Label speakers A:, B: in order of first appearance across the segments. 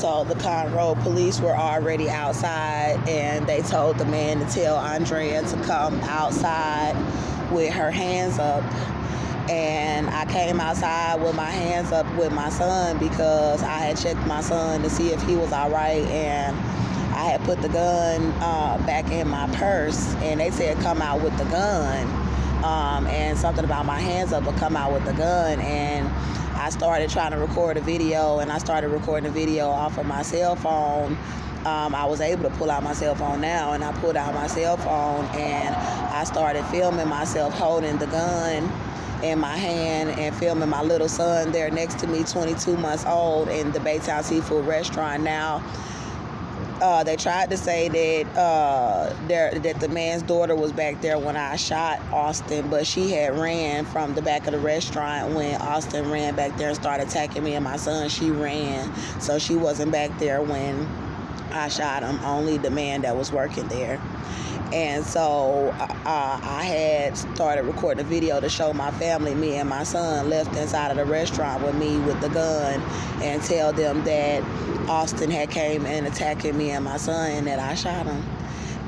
A: So the Conroe police were already outside, and they told the man to tell Andrea to come outside with her hands up. And I came outside with my hands up with my son because I had checked my son to see if he was all right, and I had put the gun back in my purse, and they said come out with the gun, and something about my hands up would come out with the gun. And I started trying to record a video, and I started recording a video off of my cell phone. I was able to pull out my cell phone now, and I pulled out my cell phone, and I started filming myself holding the gun in my hand and filming my little son there next to me, 22 months old, in the Baytown Seafood Restaurant. Now, they tried to say that the man's daughter was back there when I shot Austin, but she had ran from the back of the restaurant when Austin ran back there and started attacking me and my son. She ran, so she wasn't back there when I shot him, only the man that was working there. And so I had started recording a video to show my family, me and my son left inside of the restaurant with me with the gun, and tell them that Austin had came and attacking me and my son and that I shot him.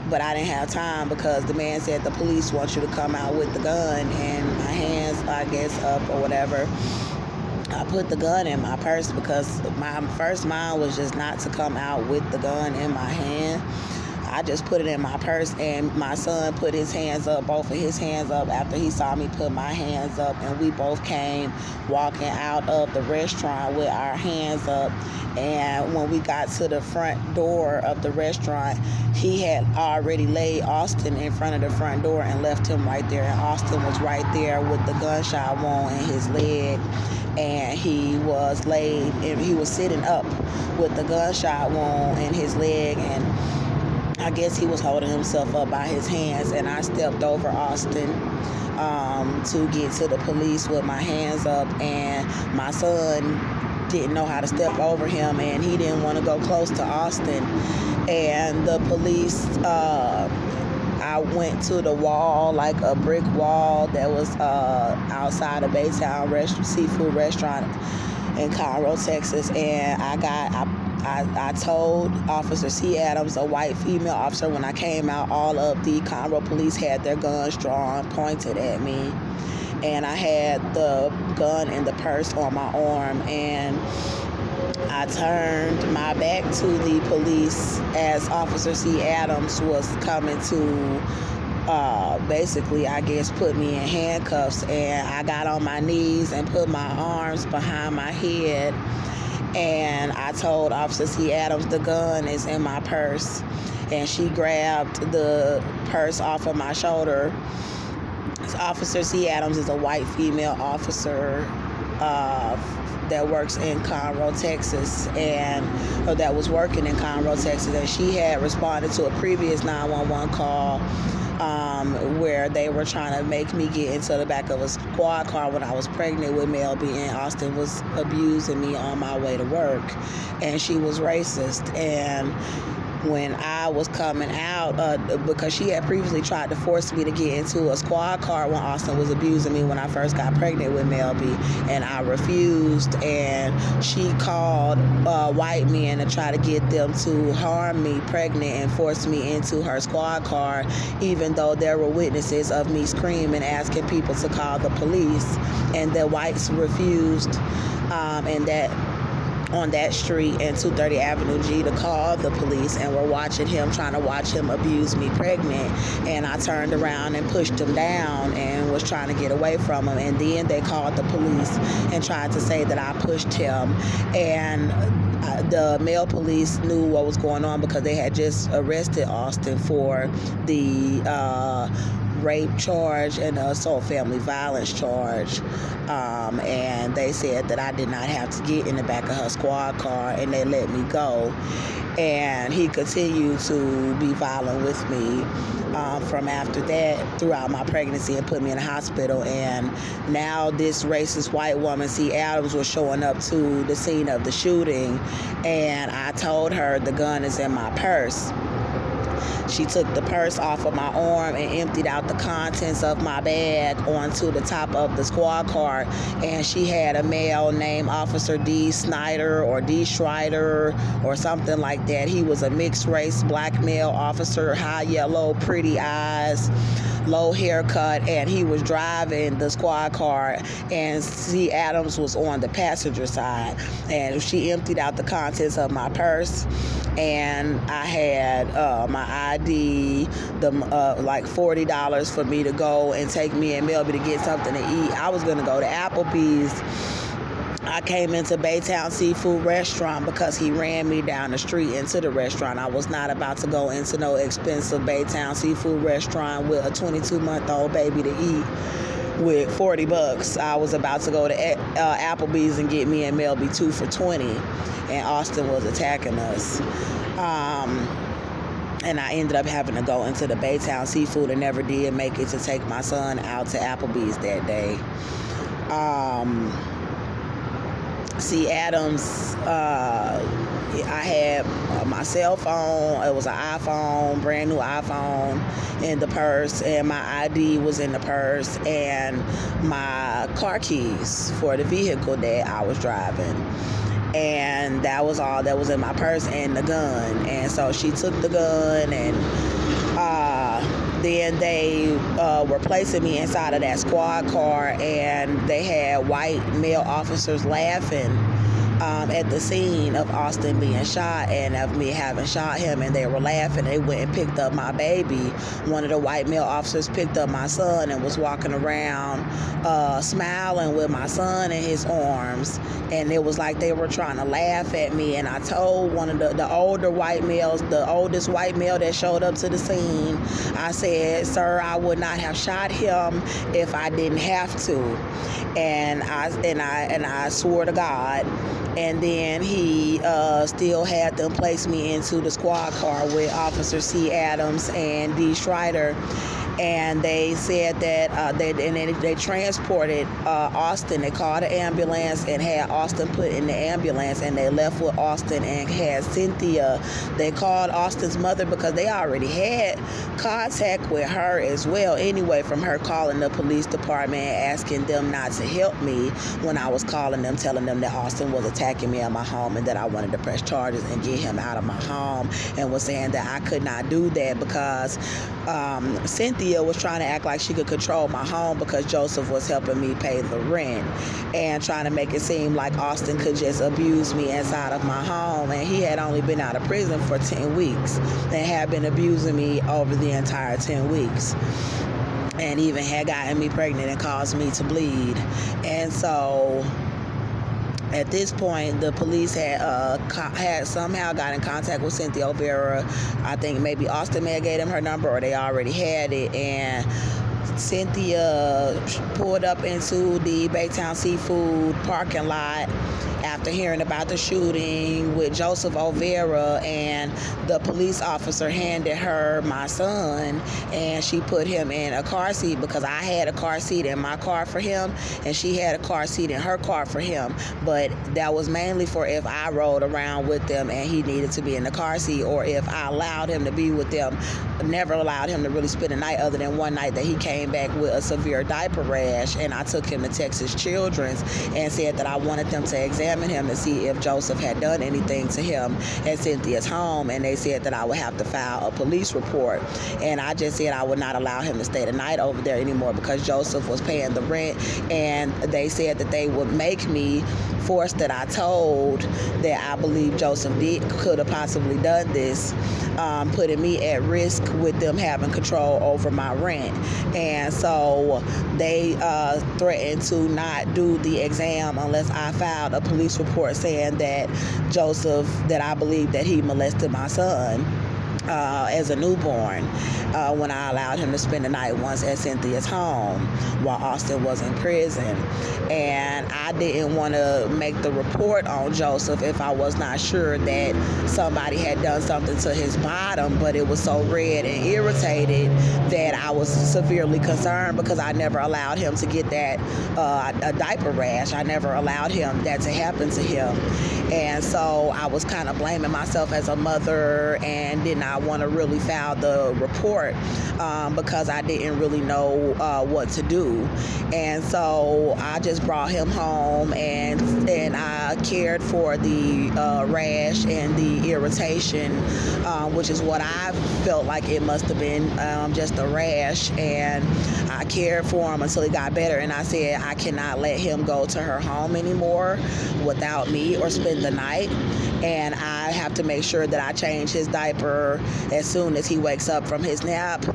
A: But I didn't have time because the man said the police want you to come out with the gun, and my hands, I guess, up or whatever. I put the gun in my purse because my first mind was just not to come out with the gun in my hand. I just put it in my purse, and my son put his hands up, both of his hands up, after he saw me put my hands up, and we both came walking out of the restaurant with our hands up. And when we got to the front door of the restaurant, he had already laid Austin in front of the front door and left him right there. And Austin was right there with the gunshot wound in his leg, and he was laid, and he was sitting up with the gunshot wound in his leg, and I guess he was holding himself up by his hands. And I stepped over Austin to get to the police with my hands up, and my son didn't know how to step over him, and he didn't want to go close to Austin. And the police, I went to the wall, like a brick wall that was outside of Baytown Seafood Restaurant in Conroe, Texas, and I told Officer C. Adams, a white female officer, when I came out, all of the Conroe police had their guns drawn, pointed at me, and I had the gun in the purse on my arm, and I turned my back to the police as Officer C. Adams was coming to basically, I guess, put me in handcuffs, and I got on my knees and put my arms behind my head, and I told Officer C. Adams the gun is in my purse, and she grabbed the purse off of my shoulder. Officer C. Adams is a white female officer that works in Conroe, Texas, or that was working in Conroe, Texas, and she had responded to a previous 911 call where they were trying to make me get into the back of a squad car when I was pregnant with Mel B, and Austin was abusing me on my way to work, and she was racist. And when I was coming out, because she had previously tried to force me to get into a squad car when Austin was abusing me when I first got pregnant with Mel B, and I refused, and she called white men to try to get them to harm me pregnant and force me into her squad car, even though there were witnesses of me screaming, asking people to call the police, and the whites refused, and that on that street and 230 Avenue G to call the police, and were trying to watch him abuse me pregnant. And I turned around and pushed him down and was trying to get away from him. And then they called the police and tried to say that I pushed him. And the male police knew what was going on because they had just arrested Austin for the rape charge and the assault family violence charge, and they said that I did not have to get in the back of her squad car, and they let me go. And he continued to be violent with me from after that throughout my pregnancy, and put me in the hospital. And now this racist white woman, C. Adams, was showing up to the scene of the shooting, and I told her the gun is in my purse. She took the purse off of my arm and emptied out the contents of my bag onto the top of the squad car. And she had a male named Officer D. Snyder or D. Schreider or something like that. He was a mixed race black male officer, high yellow, pretty eyes, low haircut, and he was driving the squad car, and C. Adams was on the passenger side. And she emptied out the contents of my purse, and I had my ID, like $40 for me to go and take me and Melby to get something to eat. I was going to go to Applebee's. I came into Baytown Seafood Restaurant because he ran me down the street into the restaurant. I was not about to go into no expensive Baytown Seafood Restaurant with a 22-month-old baby to eat with $40. I was about to go to Applebee's and get me and Melby 2 for $20, and Austin was attacking us. And I ended up having to go into the Baytown Seafood and never did make it to take my son out to Applebee's that day. C. Adams, I had my cell phone. It was an iPhone, brand new iPhone, in the purse, and my ID was in the purse, and my car keys for the vehicle that I was driving. And that was all that was in my purse, and the gun. And so she took the gun, and then they were placing me inside of that squad car, and they had white male officers laughing at the scene of Austin being shot and of me having shot him, and they were laughing. They went and picked up my baby. One of the white male officers picked up my son and was walking around smiling with my son in his arms, and it was like they were trying to laugh at me. And I told one of the older white males, the oldest white male that showed up to the scene, I said, "Sir, I would not have shot him if I didn't have to." And I swore to God. And then he still had them place me into the squad car with Officer C. Adams and D. Schreider. And they said that they transported Austin. They called an ambulance and had Austin put in the ambulance, and they left with Austin and had Cynthia. They called Austin's mother because they already had contact with her as well anyway, from her calling the police department and asking them not to help me when I was calling them, telling them that Austin was attacking me at my home and that I wanted to press charges and get him out of my home, and was saying that I could not do that because Cynthia was trying to act like she could control my home because Joseph was helping me pay the rent, and trying to make it seem like Austin could just abuse me inside of my home. And he had only been out of prison for 10 weeks and had been abusing me over the entire 10 weeks. And even had gotten me pregnant and caused me to bleed. And so at this point, the police had somehow got in contact with Cynthia Olvera. I think maybe Austin may have gave them her number, or they already had it. And Cynthia pulled up into the Baytown Seafood parking lot after hearing about the shooting with Joseph Olvera, and the police officer handed her my son, and she put him in a car seat because I had a car seat in my car for him, and she had a car seat in her car for him. But that was mainly for if I rode around with them and he needed to be in the car seat, or if I allowed him to be with them. Never allowed him to really spend a night, other than one night that he came back with a severe diaper rash, and I took him to Texas Children's and said that I wanted them to examine him to see if Joseph had done anything to him at Cynthia's home, and they said that I would have to file a police report. And I just said I would not allow him to stay the night over there anymore because Joseph was paying the rent, and they said that they would make me force that I told that I believe Joseph could have possibly done this, putting me at risk with them having control over my rent. And so they threatened to not do the exam unless I filed a police report saying that that I believe that he molested my son as a newborn when I allowed him to spend the night once at Cynthia's home while Austin was in prison. And I didn't want to make the report on Joseph if I was not sure that somebody had done something to his bottom, but it was so red and irritated that I was severely concerned because I never allowed him to get that a diaper rash. I never allowed him that to happen to him. And so I was kind of blaming myself as a mother and did not want to really file the report because I didn't really know what to do. And so I just brought him home and I cared for the rash and the irritation, which is what I felt like it must have been, just a rash. And I cared for him until he got better. And I said, I cannot let him go to her home anymore without me or spend the night. And I have to make sure that I change his diaper as soon as he wakes up from his nap.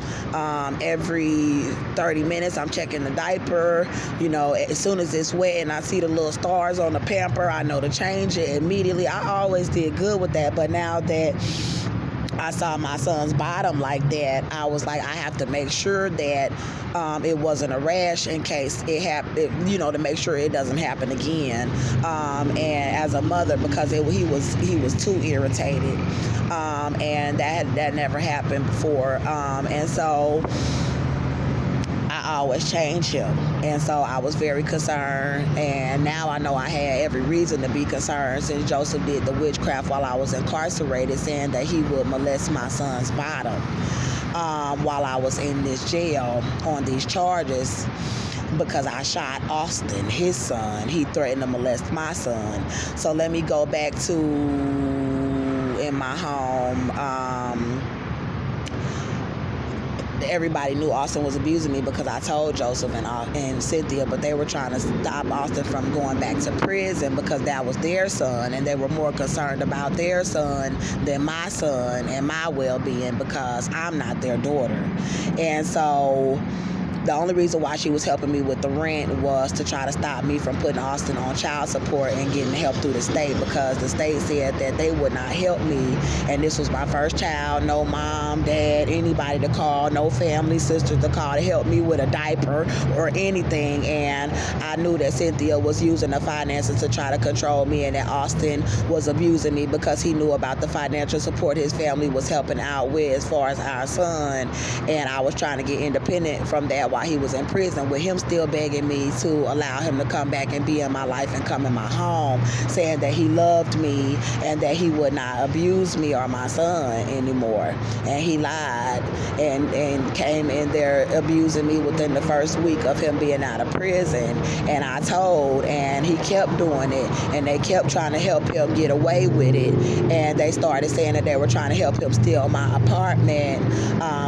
A: Every 30 minutes, I'm checking the diaper. You know, as soon as it's wet and I see the little stars on the pamper, I know to change it immediately. I always did good with that, but now that I saw my son's bottom like that, I was like, I have to make sure that it wasn't a rash in case it happened, you know, to make sure it doesn't happen again. And as a mother, because he was too irritated, and that never happened before. And so I always change him. And so I was very concerned, and now I know I had every reason to be concerned since Joseph did the witchcraft while I was incarcerated, saying that he would molest my son's bottom while I was in this jail on these charges. Because I shot Austin, his son. He threatened to molest my son. So let me go back to in my home. Everybody knew Austin was abusing me because I told Joseph and Cynthia, but they were trying to stop Austin from going back to prison because that was their son, and they were more concerned about their son than my son and my well-being because I'm not their daughter. And so the only reason why she was helping me with the rent was to try to stop me from putting Austin on child support and getting help through the state, because the state said that they would not help me. And this was my first child, no mom, dad, anybody to call, no family, sisters to call to help me with a diaper or anything. And I knew that Cynthia was using the finances to try to control me, and that Austin was abusing me because he knew about the financial support his family was helping out with as far as our son. And I was trying to get independent from that while he was in prison, with him still begging me to allow him to come back and be in my life and come in my home, saying that he loved me and that he would not abuse me or my son anymore. And he lied and came in there abusing me within the first week of him being out of prison. And I told, and he kept doing it, and they kept trying to help him get away with it. And they started saying that they were trying to help him steal my apartment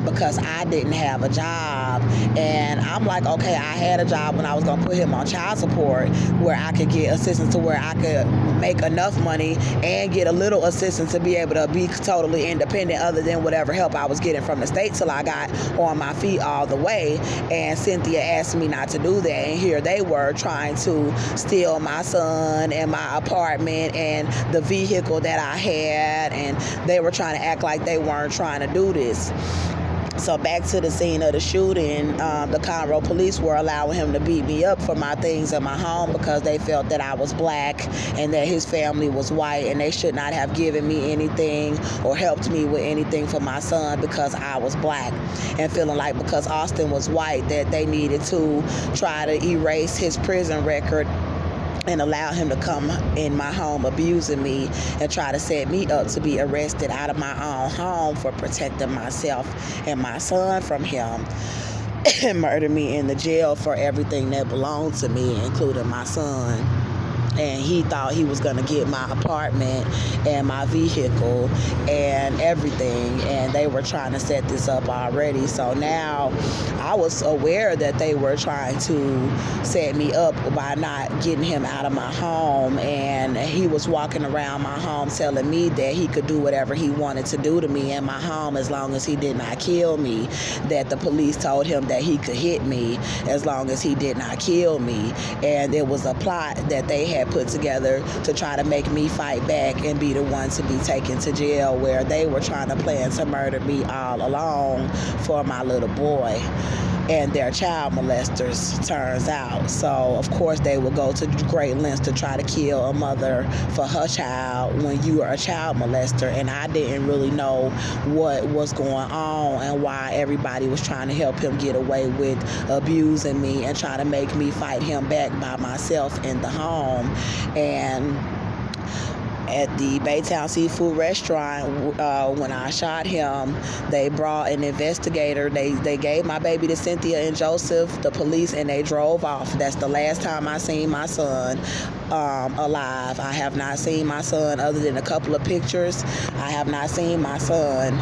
A: because I didn't have a job. And I'm like, okay, I had a job when I was going to put him on child support where I could get assistance to where I could make enough money and get a little assistance to be able to be totally independent other than whatever help I was getting from the state till I got on my feet all the way. And Cynthia asked me not to do that. And here they were trying to steal my son and my apartment and the vehicle that I had. And they were trying to act like they weren't trying to do this. So back to the scene of the shooting, the Conroe police were allowing him to beat me up for my things in my home because they felt that I was black and that his family was white, and they should not have given me anything or helped me with anything for my son because I was black, and feeling like because Austin was white that they needed to try to erase his prison record and allow him to come in my home abusing me and try to set me up to be arrested out of my own home for protecting myself and my son from him, and murder me in the jail for everything that belonged to me, including my son. And he thought he was going to get my apartment and my vehicle and everything, and they were trying to set this up already. So now I was aware that they were trying to set me up by not getting him out of my home, and he was walking around my home telling me that he could do whatever he wanted to do to me in my home as long as he did not kill me, that the police told him that he could hit me as long as he did not kill me. And it was a plot that they had put together to try to make me fight back and be the one to be taken to jail, where they were trying to plan to murder me all along for my little boy and their child molesters, turns out. So of course they would go to great lengths to try to kill a mother for her child when you are a child molester. And I didn't really know what was going on and why everybody was trying to help him get away with abusing me and try to make me fight him back by myself in the home. And at the Baytown Seafood Restaurant, when I shot him, they brought an investigator. They gave my baby to Cynthia and Joseph, the police, and they drove off. That's the last time I seen my son alive. I have not seen my son other than a couple of pictures. I have not seen my son.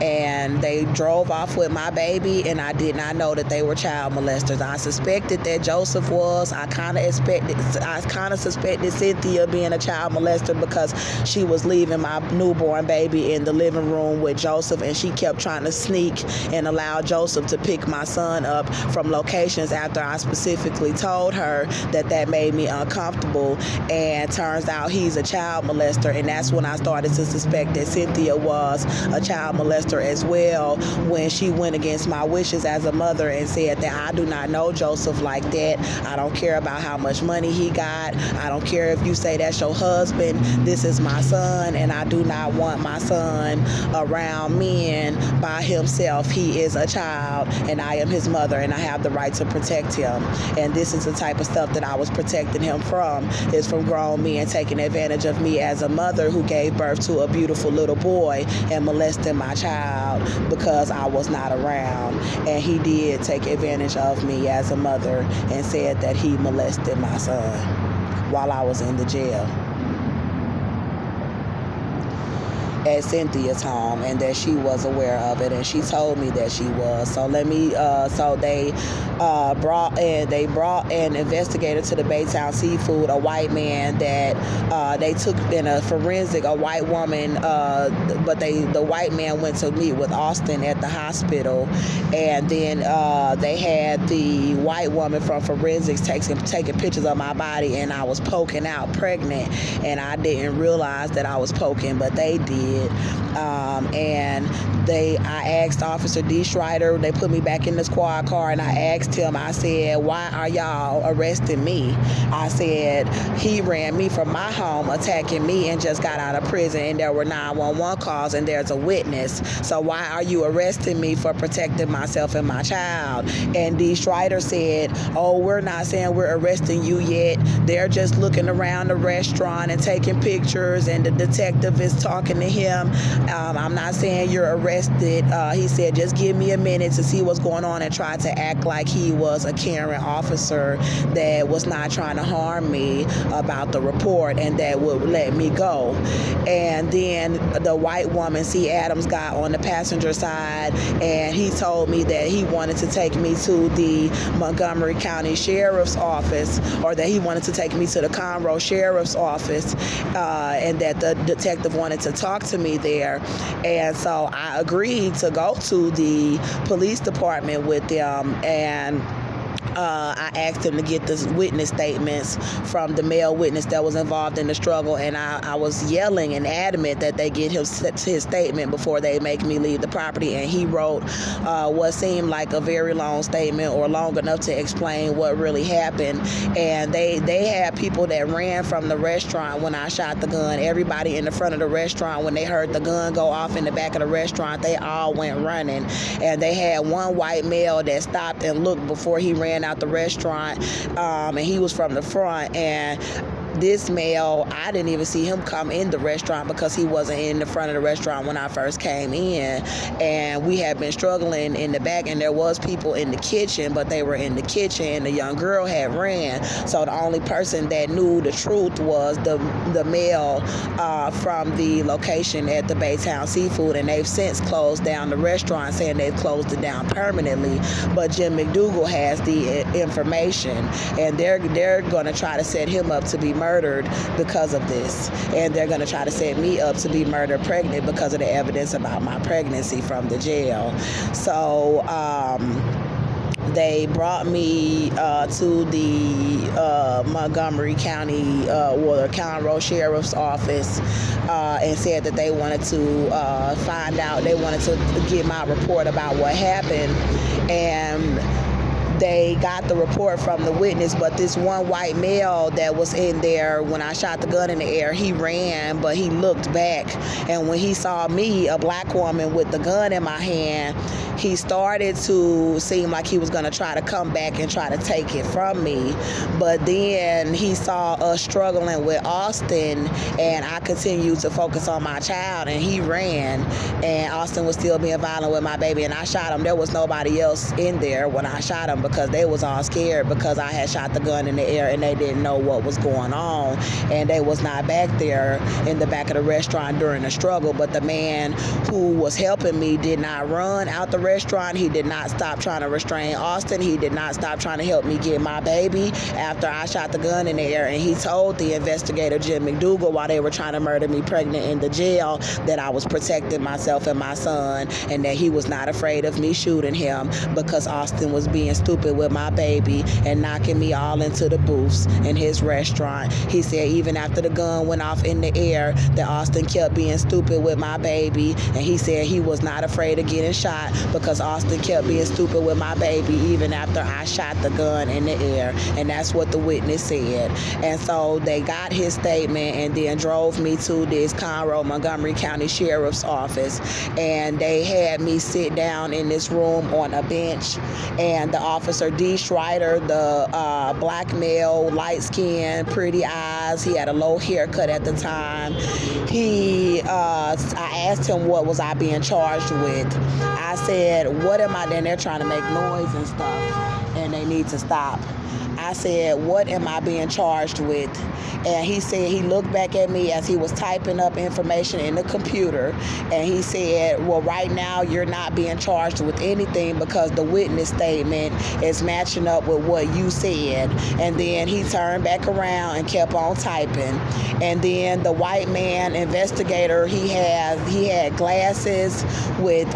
A: And they drove off with my baby, and I did not know that they were child molesters. I suspected that Joseph was. I kind of suspected Cynthia being a child molester because she was leaving my newborn baby in the living room with Joseph, and she kept trying to sneak and allow Joseph to pick my son up from locations after I specifically told her that made me uncomfortable. And turns out he's a child molester, and that's when I started to suspect that Cynthia was a child molester as well, when she went against my wishes as a mother and said that I do not know Joseph like that. I don't care about how much money he got. I don't care if you say that's your husband. This is my son, and I do not want my son around men by himself. He is a child, and I am his mother, and I have the right to protect him. And this is the type of stuff that I was protecting him from, is from grown men taking advantage of me as a mother who gave birth to a beautiful little boy and molesting my child because I was not around. And he did take advantage of me as a mother and said that he molested my son while I was in the jail at Cynthia's home, and that she was aware of it, and she told me that she was. So they brought an investigator to the Baytown Seafood, a white man that they took in a forensic, a white woman, but the white man went to meet with Austin at the hospital, and then they had the white woman from forensics taking pictures of my body, and I was poking out pregnant, and I didn't realize that I was poking, but they did. And I asked Officer D. Schreider, they put me back in the squad car, and I asked him, I said, why are y'all arresting me? I said, he ran me from my home, attacking me, and just got out of prison, and there were 911 calls, and there's a witness. So why are you arresting me for protecting myself and my child? And D. Schreider said, oh, we're not saying we're arresting you yet. They're just looking around the restaurant and taking pictures, and the detective is talking to him. I'm not saying you're arrested. He said, just give me a minute to see what's going on, and try to act like he was a caring officer that was not trying to harm me about the report, and that would let me go. And then the white woman, C. Adams, got on the passenger side, and he told me that he wanted to take me to the Montgomery County Sheriff's Office, or that he wanted to take me to the Conroe Sheriff's Office, and that the detective wanted to talk to me there. And so I agreed to go to the police department with them, and I asked him to get the witness statements from the male witness that was involved in the struggle, and I was yelling and adamant that they get his statement before they make me leave the property. And he wrote what seemed like a very long statement, or long enough to explain what really happened. And they had people that ran from the restaurant when I shot the gun. Everybody in the front of the restaurant, when they heard the gun go off in the back of the restaurant, they all went running. And they had one white male that stopped and looked before he ran out the restaurant, and he was from the front. And this male, I didn't even see him come in the restaurant because he wasn't in the front of the restaurant when I first came in. And we had been struggling in the back, and there was people in the kitchen, but they were in the kitchen, and the young girl had ran. So the only person that knew the truth was the male from the location at the Baytown Seafood, and they've since closed down the restaurant, saying they've closed it down permanently. But Jim McDougal has the information, and they're going to try to set him up to be murdered because of this, and they're going to try to set me up to be murdered pregnant because of the evidence about my pregnancy from the jail. So they brought me to the Montgomery County or Conroe Sheriff's Office, and said that they wanted to find out, they wanted to get my report about what happened. And they got the report from the witness, but this one white male that was in there when I shot the gun in the air, he ran, but he looked back, and when he saw me, a black woman with the gun in my hand, he started to seem like he was going to try to come back and try to take it from me. But then he saw us struggling with Austin, and I continued to focus on my child, and he ran, and Austin was still being violent with my baby, and I shot him. There was nobody else in there when I shot him because they was all scared because I had shot the gun in the air and they didn't know what was going on, and they was not back there in the back of the restaurant during the struggle. But the man who was helping me did not run out the restaurant. He did not stop trying to restrain Austin. He did not stop trying to help me get my baby after I shot the gun in the air. And he told the investigator, Jim McDougal, while they were trying to murder me pregnant in the jail, that I was protecting myself and my son, and that he was not afraid of me shooting him because Austin was being stupid with my baby and knocking me all into the booths in his restaurant. He said even after the gun went off in the air that Austin kept being stupid with my baby, and he said he was not afraid of getting shot because Austin kept being stupid with my baby even after I shot the gun in the air. And that's what the witness said. And so they got his statement and then drove me to this Conroe, Montgomery County Sheriff's Office, and they had me sit down in this room on a bench, and the officer D. Schreider, the black male, light skin, pretty eyes, he had a low haircut at the time. I asked him what was I being charged with. I said, what am I, then they're trying to make noise and stuff and they need to stop. I said, what am I being charged with? And he said, he looked back at me as he was typing up information in the computer, and he said, well, right now you're not being charged with anything because the witness statement is matching up with what you said. And then he turned back around and kept on typing. And then the white man investigator, he had glasses with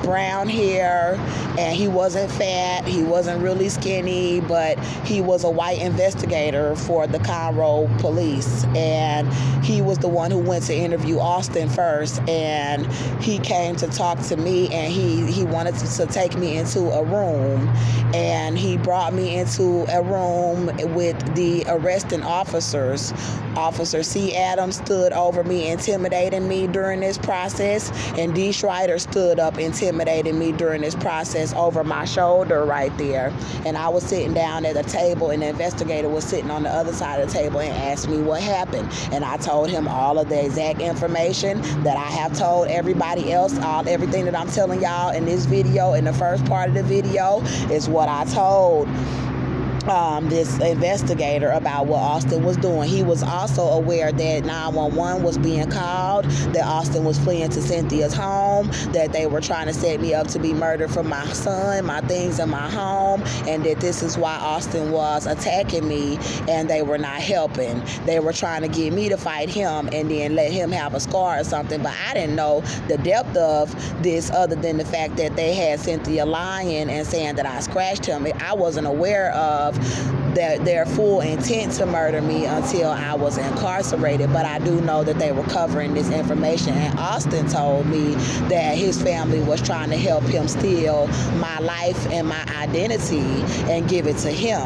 A: brown hair, and he wasn't fat, he wasn't really skinny, but he was a white investigator for the Conroe police, and he was the one who went to interview Austin first, and he came to talk to me, and he wanted to take me into a room, and he brought me into a room with the arresting officers. Officer C. Adams stood over me, intimidating me during this process, and D. Schreider stood up intimidating me during this process over my shoulder right there. And I was sitting down at a table, and the investigator was sitting on the other side of the table and asked me what happened. And I told him all of the exact information that I have told everybody else. Everything that I'm telling y'all in this video, in the first part of the video, is what I told this investigator about what Austin was doing. He was also aware that 911 was being called, that Austin was fleeing to Cynthia's home, that they were trying to set me up to be murdered for my son, my things in my home, and that this is why Austin was attacking me, and they were not helping. They were trying to get me to fight him and then let him have a scar or something, but I didn't know the depth of this other than the fact that they had Cynthia lying and saying that I scratched him. I wasn't aware of their full intent to murder me until I was incarcerated, but I do know that they were covering this information. And Austin told me that his family was trying to help him steal my life and my identity and give it to him.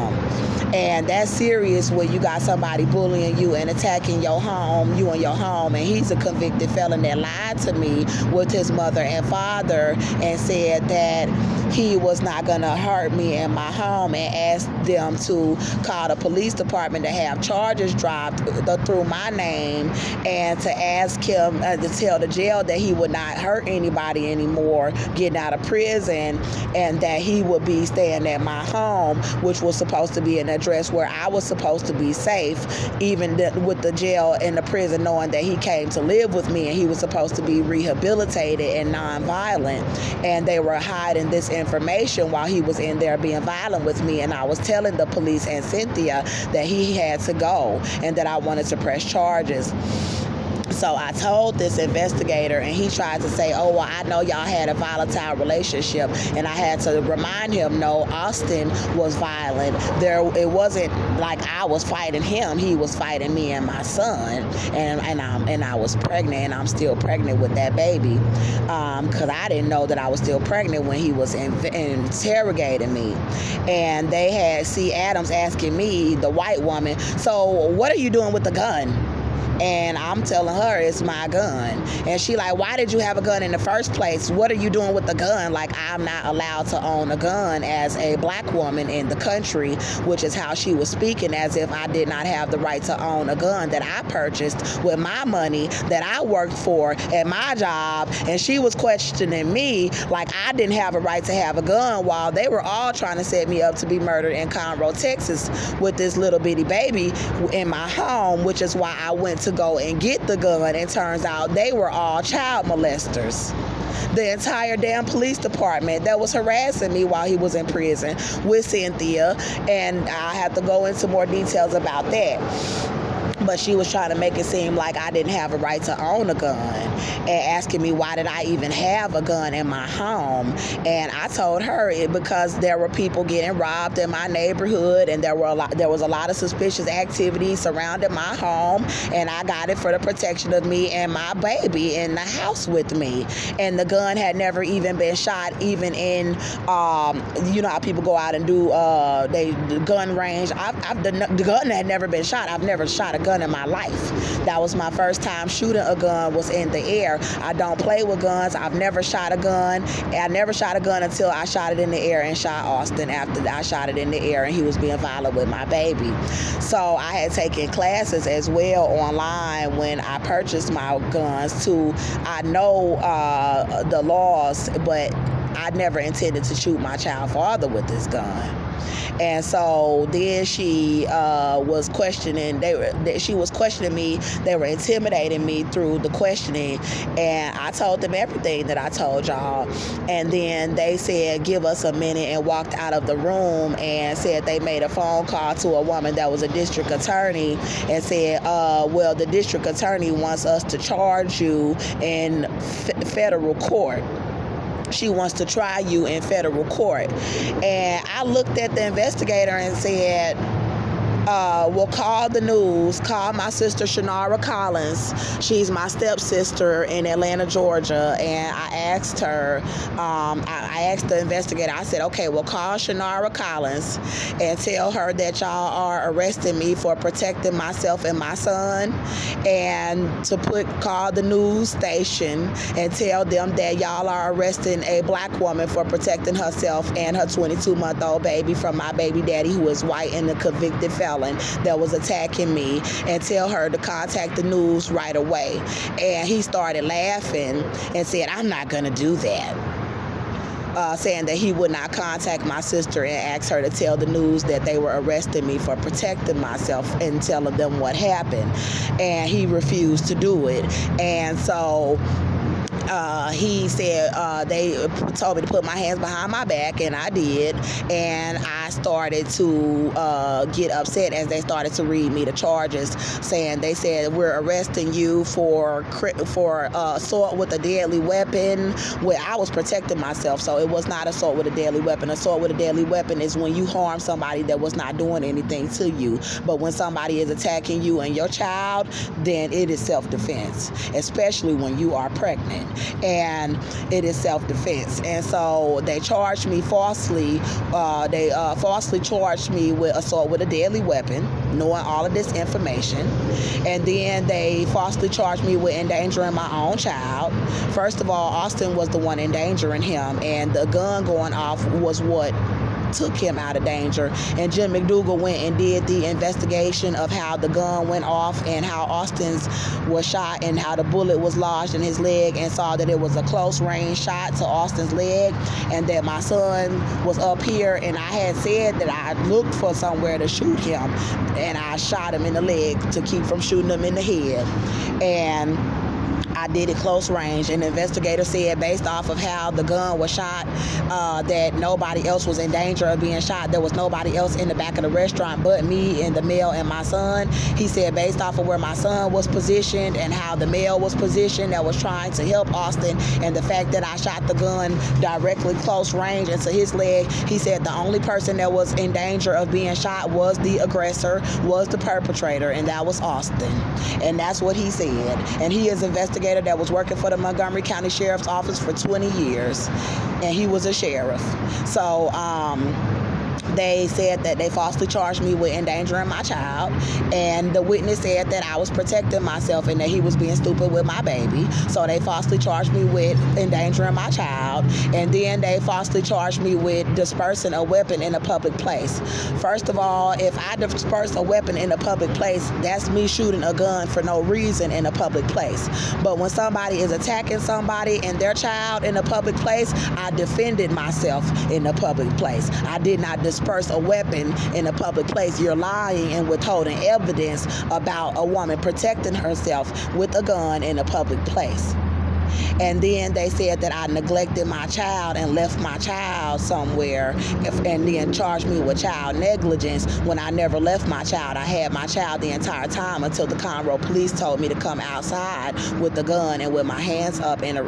A: And that's serious when you got somebody bullying you and attacking your home, you and your home, and he's a convicted felon that lied to me with his mother and father and said that he was not going to hurt me in my home, and asked them to call the police department to have charges dropped through my name, and to ask him to tell the jail that he would not hurt anybody anymore getting out of prison, and that he would be staying at my home, which was supposed to be an address where I was supposed to be safe, even with the jail and the prison knowing that he came to live with me and he was supposed to be rehabilitated and nonviolent. And they were hiding this information while he was in there being violent with me, and I was telling the police and Cynthia that he had to go and that I wanted to press charges. So I told this investigator, and he tried to say, oh, well, I know y'all had a volatile relationship. And I had to remind him, no, Austin was violent. It wasn't like I was fighting him. He was fighting me and my son. And I was pregnant, and I'm still pregnant with that baby. Because I didn't know that I was still pregnant when he was interrogating me. And they had C. Adams asking me, the white woman, so what are you doing with the gun? And I'm telling her it's my gun. And she like, why did you have a gun in the first place? What are you doing with the gun? Like, I'm not allowed to own a gun as a black woman in the country, which is how she was speaking, as if I did not have the right to own a gun that I purchased with my money that I worked for at my job. And she was questioning me like I didn't have a right to have a gun, while they were all trying to set me up to be murdered in Conroe, Texas, with this little bitty baby in my home, which is why I went to go and get the gun. And turns out they were all child molesters. The entire damn police department that was harassing me while he was in prison with Cynthia, and I have to go into more details about that. But she was trying to make it seem like I didn't have a right to own a gun, and asking me why did I even have a gun in my home. And I told her because there were people getting robbed in my neighborhood, and there was a lot of suspicious activity surrounding my home, and I got it for the protection of me and my baby in the house with me. And the gun had never even been shot, even in you know how people go out and do the gun range. The gun had never been shot. I've never shot a gun in my life. That was my first time shooting a gun, was in the air. I don't play with guns. I've never shot a gun. I never shot a gun until I shot it in the air and shot Austin after I shot it in the air and he was being violent with my baby. So I had taken classes as well online when I purchased my guns I know the laws, but I never intended to shoot my child father with this gun. And so then she was questioning. She was questioning me. They were intimidating me through the questioning, and I told them everything that I told y'all. And then they said, "Give us a minute," and walked out of the room and said they made a phone call to a woman that was a district attorney and said, "Well, the district attorney wants us to charge you in federal court. She wants to try you in federal court." And I looked at the investigator and said, well, call the news. Call my sister Shanara Collins. She's my stepsister in Atlanta, Georgia. And I asked her, I asked the investigator, I said, okay, well, call Shanara Collins and tell her that y'all are arresting me for protecting myself and my son, and to call the news station and tell them that y'all are arresting a black woman for protecting herself and her 22-month-old baby from my baby daddy, who is white and a convicted felon that was attacking me, and tell her to contact the news right away. And he started laughing and said, I'm not going to do that. Saying that he would not contact my sister and ask her to tell the news that they were arresting me for protecting myself and telling them what happened. And he refused to do it. And so he said they told me to put my hands behind my back, and I did. And I started to get upset as they started to read me the charges, saying they said, we're arresting you for assault with a deadly weapon. Well, I was protecting myself, so it was not assault with a deadly weapon. Assault with a deadly weapon is when you harm somebody that was not doing anything to you. But when somebody is attacking you and your child, then it is self-defense, especially when you are pregnant. And it is self-defense. And so they charged me falsely. They falsely charged me with assault with a deadly weapon, knowing all of this information. And then they falsely charged me with endangering my own child. First of all, Austin was the one endangering him, and the gun going off was what took him out of danger. And Jim McDougal went and did the investigation of how the gun went off and how Austin's was shot and how the bullet was lodged in his leg, and saw that it was a close range shot to Austin's leg, and that my son was up here, and I had said that I looked for somewhere to shoot him, and I shot him in the leg to keep from shooting him in the head. And I did it close range, and the investigator said based off of how the gun was shot, that nobody else was in danger of being shot. There was nobody else in the back of the restaurant but me and the male and my son. He said based off of where my son was positioned and how the male was positioned that was trying to help Austin, and the fact that I shot the gun directly close range into his leg, he said the only person that was in danger of being shot was the aggressor, was the perpetrator, and that was Austin. And that's what he said. And he is an investigator that was working for the Montgomery County Sheriff's Office for 20 years, and he was a sheriff. So They said that they falsely charged me with endangering my child, and the witness said that I was protecting myself and that he was being stupid with my baby. So they falsely charged me with endangering my child, and then they falsely charged me with dispersing a weapon in a public place. First of all, if I disperse a weapon in a public place, that's me shooting a gun for no reason in a public place. But when somebody is attacking somebody and their child in a public place, I defended myself in a public place. I did not disperse a weapon in a public place. You're lying and withholding evidence about a woman protecting herself with a gun in a public place. And then they said that I neglected my child and left my child somewhere, and then charged me with child negligence when I never left my child. I had my child the entire time until the Conroe police told me to come outside with the gun and with my hands up and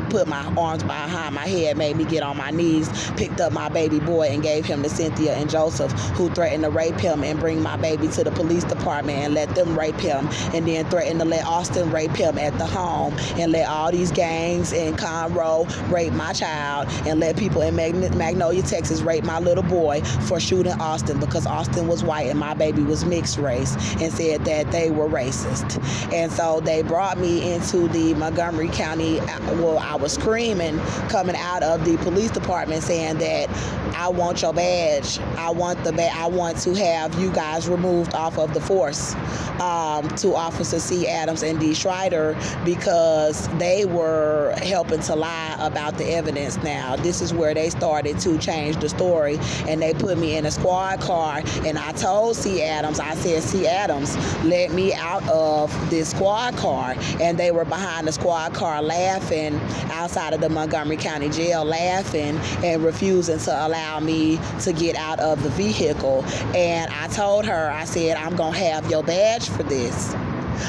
A: put my arms behind my head, made me get on my knees, picked up my baby boy and gave him to Cynthia and Joseph, who threatened to rape him and bring my baby to the police department and let them rape him, and then threatened to let Austin rape him at the home and let all these gangs in Conroe rape my child and let people in Magnolia, Texas rape my little boy for shooting Austin because Austin was white and my baby was mixed race, and said that they were racist. And so they brought me into the Montgomery County, well, I was screaming coming out of the police department saying that I want your badge. I want to have you guys removed off of the force, to Officer C. Adams and D. Schreider, because they were helping to lie about the evidence. Now, this is where they started to change the story, and they put me in a squad car, and I told C. Adams, I said, C. Adams, let me out of this squad car, and they were behind the squad car laughing outside of the Montgomery County Jail, laughing and refusing to allow me to get out of the vehicle. And I told her, I said, I'm gonna have your badge for this.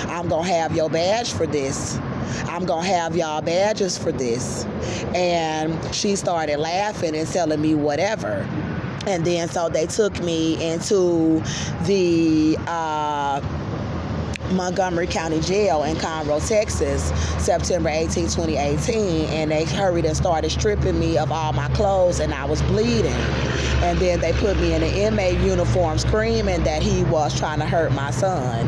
A: I'm gonna have your badge for this. I'm gonna have y'all badges for this. And she started laughing and telling me whatever. And then so they took me into the Montgomery County Jail in Conroe, Texas, September 18, 2018, and they hurried and started stripping me of all my clothes, and I was bleeding. And then they put me in an inmate uniform screaming that he was trying to hurt my son.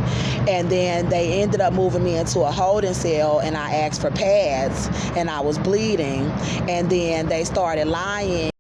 A: And then they ended up moving me into a holding cell, and I asked for pads, and I was bleeding. And then they started lying